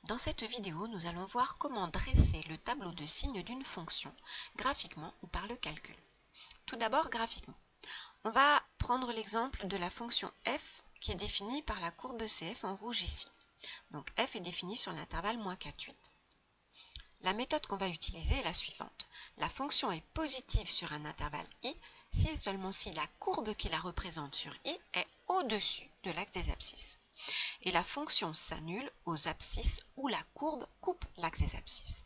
Dans cette vidéo, nous allons voir comment dresser le tableau de signes d'une fonction, graphiquement ou par le calcul. Tout d'abord, graphiquement. On va prendre l'exemple de la fonction f qui est définie par la courbe CF en rouge ici. Donc f est définie sur l'intervalle -4,8. La méthode qu'on va utiliser est la suivante. La fonction est positive sur un intervalle i si et seulement si la courbe qui la représente sur i est au-dessus de l'axe des abscisses. Et la fonction s'annule aux abscisses où la courbe coupe l'axe des abscisses.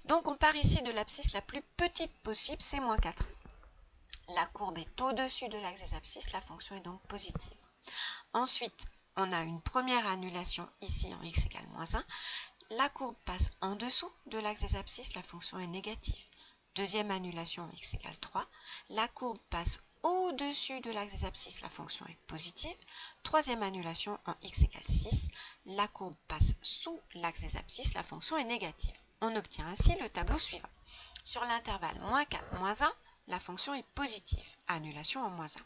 Donc on part ici de l'abscisse la plus petite possible, c'est -4. La courbe est au-dessus de l'axe des abscisses, la fonction est donc positive. Ensuite, on a une première annulation ici en x égale -1. La courbe passe en dessous de l'axe des abscisses, la fonction est négative. Deuxième annulation en x égale 3. La courbe passe au-dessus de l'axe des abscisses, la fonction est positive. Troisième annulation en x égale 6. La courbe passe sous l'axe des abscisses, la fonction est négative. On obtient ainsi le tableau suivant. Sur l'intervalle -4, -1, la fonction est positive, annulation en -1.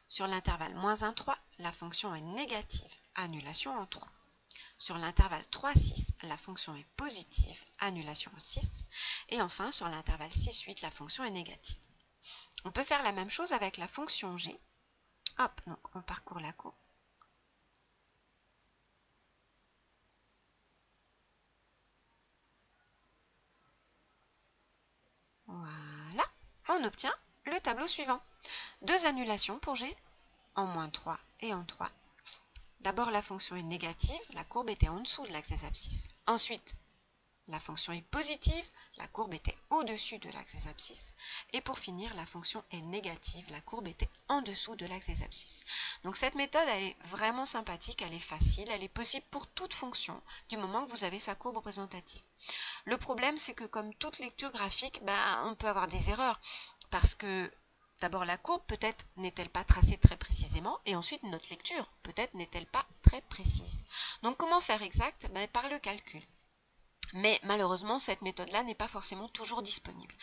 Sur l'intervalle -1, 3, la fonction est négative, annulation en 3. Sur l'intervalle 3, 6, la fonction est positive, annulation en 6. Et enfin, sur l'intervalle 6, 8, la fonction est négative. On peut faire la même chose avec la fonction g. Hop, donc on parcourt la courbe. Voilà, on obtient le tableau suivant. Deux annulations pour g, en -3 et en 3. D'abord, la fonction est négative, la courbe était en dessous de l'axe des abscisses. Ensuite, la fonction est positive, la courbe était au-dessus de l'axe des abscisses. Et pour finir, la fonction est négative, la courbe était en dessous de l'axe des abscisses. Donc cette méthode, elle est vraiment sympathique, elle est facile, elle est possible pour toute fonction, du moment que vous avez sa courbe représentative. Le problème, c'est que comme toute lecture graphique, on peut avoir des erreurs, parce que d'abord, la courbe, peut-être, n'est-elle pas tracée très précisément, et ensuite, notre lecture, peut-être, n'est-elle pas très précise. Donc, comment faire exact? Par le calcul. Mais malheureusement, cette méthode-là n'est pas forcément toujours disponible.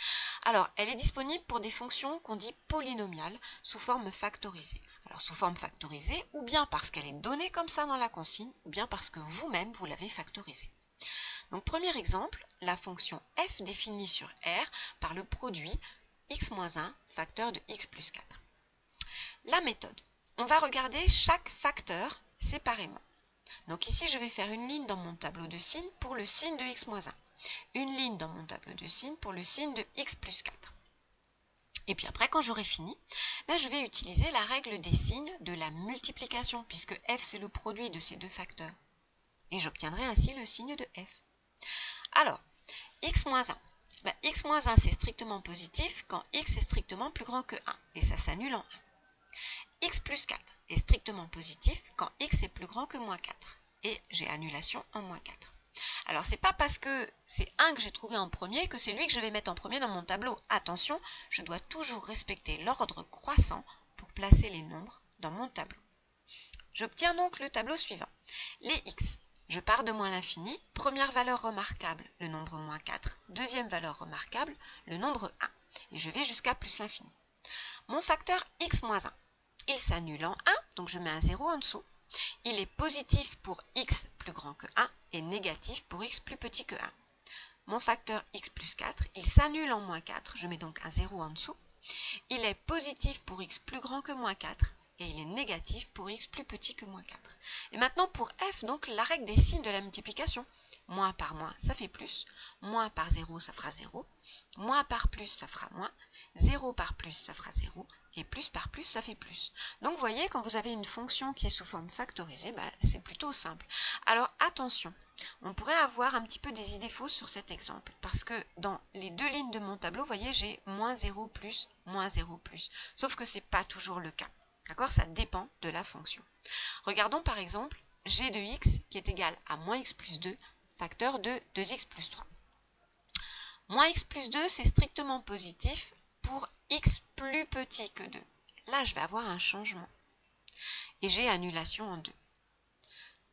Alors, elle est disponible pour des fonctions qu'on dit polynomiales, sous forme factorisée. Alors, sous forme factorisée, ou bien parce qu'elle est donnée comme ça dans la consigne, ou bien parce que vous-même, vous l'avez factorisée. Donc, premier exemple, la fonction f définie sur R par le produit x-1 facteur de x plus 4. La méthode. On va regarder chaque facteur séparément. Donc ici, je vais faire une ligne dans mon tableau de signes pour le signe de x-1. Une ligne dans mon tableau de signes pour le signe de x plus 4. Et puis après, quand j'aurai fini, je vais utiliser la règle des signes de la multiplication, puisque f, c'est le produit de ces deux facteurs. Et j'obtiendrai ainsi le signe de f. Alors, x-1. x-1, c'est strictement positif quand x est strictement plus grand que 1. Et ça s'annule en 1. X plus 4 est strictement positif quand x est plus grand que -4. Et j'ai annulation en -4. Alors, c'est pas parce que c'est 1 que j'ai trouvé en premier que c'est lui que je vais mettre en premier dans mon tableau. Attention, je dois toujours respecter l'ordre croissant pour placer les nombres dans mon tableau. J'obtiens donc le tableau suivant. Les x. Je pars de moins l'infini. Première valeur remarquable, le nombre -4. Deuxième valeur remarquable, le nombre 1. Et je vais jusqu'à plus l'infini. Mon facteur x-1. Il s'annule en 1, donc je mets un 0 en dessous. Il est positif pour x plus grand que 1 et négatif pour x plus petit que 1. Mon facteur x plus 4, il s'annule en -4, je mets donc un 0 en dessous. Il est positif pour x plus grand que -4 et il est négatif pour x plus petit que -4. Et maintenant pour f, donc la règle des signes de la multiplication. Moins par moins, ça fait plus. Moins par 0, ça fera 0. Moins par plus, ça fera moins. 0 par plus, ça fera 0. Et plus par plus, ça fait plus. Donc, vous voyez, quand vous avez une fonction qui est sous forme factorisée, c'est plutôt simple. Alors, attention, on pourrait avoir un petit peu des idées fausses sur cet exemple. Parce que dans les deux lignes de mon tableau, vous voyez, j'ai -0 plus, -0 plus. Sauf que ce n'est pas toujours le cas. D'accord? Ça dépend de la fonction. Regardons par exemple g de x qui est égal à -x plus 2, facteur de 2x plus 3. -x plus 2, c'est strictement positif pour x plus petit que 2. Là, je vais avoir un changement. Et j'ai annulation en 2.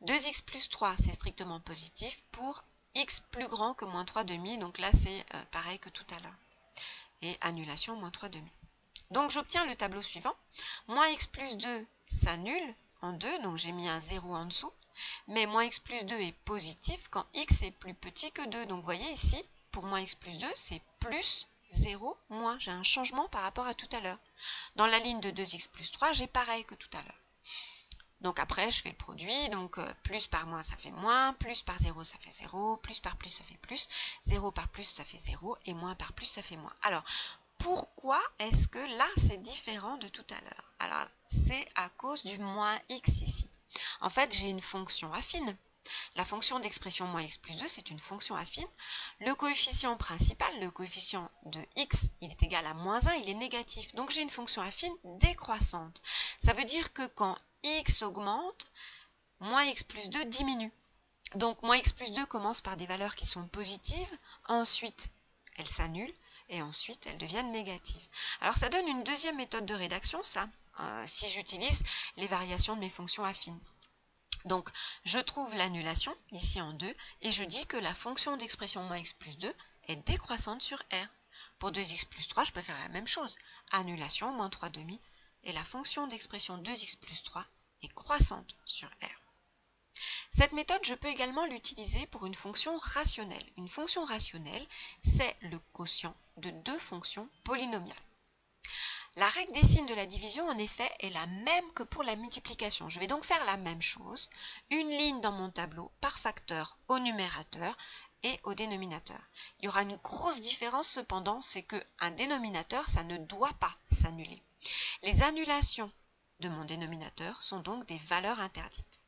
2x plus 3, c'est strictement positif pour x plus grand que -3,5. Donc là, c'est pareil que tout à l'heure. Et annulation -3,5. Donc, j'obtiens le tableau suivant. -x plus 2 s'annule en 2, donc j'ai mis un 0 en dessous. Mais moins x plus 2 est positif quand x est plus petit que 2. Donc vous voyez ici, pour moins x plus 2, c'est plus 0 moins. J'ai un changement par rapport à tout à l'heure. Dans la ligne de 2x plus 3, j'ai pareil que tout à l'heure. Donc après, je fais le produit, donc plus par moins, ça fait moins, plus par 0, ça fait 0, plus par plus, ça fait plus, 0 par plus, ça fait 0, et moins par plus, ça fait moins. Alors, pourquoi est-ce que là, c'est différent de tout à l'heure? Alors, c'est à cause du moins x ici. En fait, j'ai une fonction affine. La fonction d'expression moins x plus 2, c'est une fonction affine. Le coefficient principal, le coefficient de x, il est égal à moins 1, il est négatif. Donc j'ai une fonction affine décroissante. Ça veut dire que quand x augmente, moins x plus 2 diminue. Donc moins x plus 2 commence par des valeurs qui sont positives, ensuite elles s'annulent, et ensuite elles deviennent négatives. Alors ça donne une deuxième méthode de rédaction, ça, si j'utilise les variations de mes fonctions affines. Donc, je trouve l'annulation, ici en 2, et je dis que la fonction d'expression moins x plus 2 est décroissante sur R. Pour 2x plus 3, je peux faire la même chose. Annulation, moins 3 demi, et la fonction d'expression 2x plus 3 est croissante sur R. Cette méthode, je peux également l'utiliser pour une fonction rationnelle. Une fonction rationnelle, c'est le quotient de deux fonctions polynomiales. La règle des signes de la division, en effet, est la même que pour la multiplication. Je vais donc faire la même chose, une ligne dans mon tableau par facteur au numérateur et au dénominateur. Il y aura une grosse différence cependant, c'est qu'un dénominateur, ça ne doit pas s'annuler. Les annulations de mon dénominateur sont donc des valeurs interdites.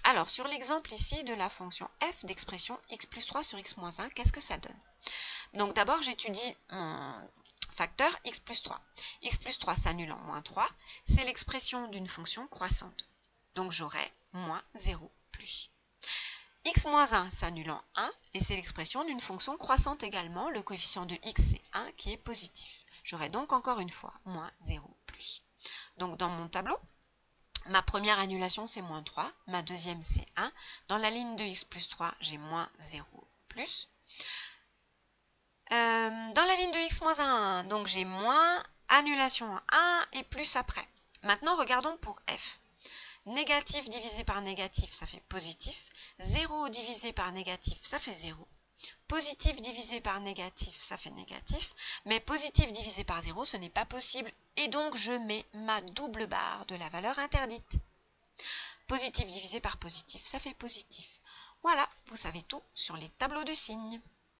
Alors, sur l'exemple ici de la fonction f d'expression x plus 3 sur x moins 1, qu'est-ce que ça donne? Donc d'abord, j'étudie mon facteur x plus 3. X plus 3 s'annule en moins 3, c'est l'expression d'une fonction croissante. Donc j'aurai moins 0 plus. X moins 1 s'annule en 1, et c'est l'expression d'une fonction croissante également. Le coefficient de x, c'est 1 qui est positif. J'aurai donc encore une fois moins 0 plus. Donc dans mon tableau, ma première annulation, c'est moins 3. Ma deuxième, c'est 1. Dans la ligne de x plus 3, j'ai moins 0 plus. Dans la ligne de x moins 1, donc j'ai moins, annulation à 1 et plus après. Maintenant, regardons pour f. Négatif divisé par négatif, ça fait positif. 0 divisé par négatif, ça fait 0. Positif divisé par négatif, ça fait négatif. Mais positif divisé par 0, ce n'est pas possible. Et donc, je mets ma double barre de la valeur interdite. Positif divisé par positif, ça fait positif. Voilà, vous savez tout sur les tableaux de signes.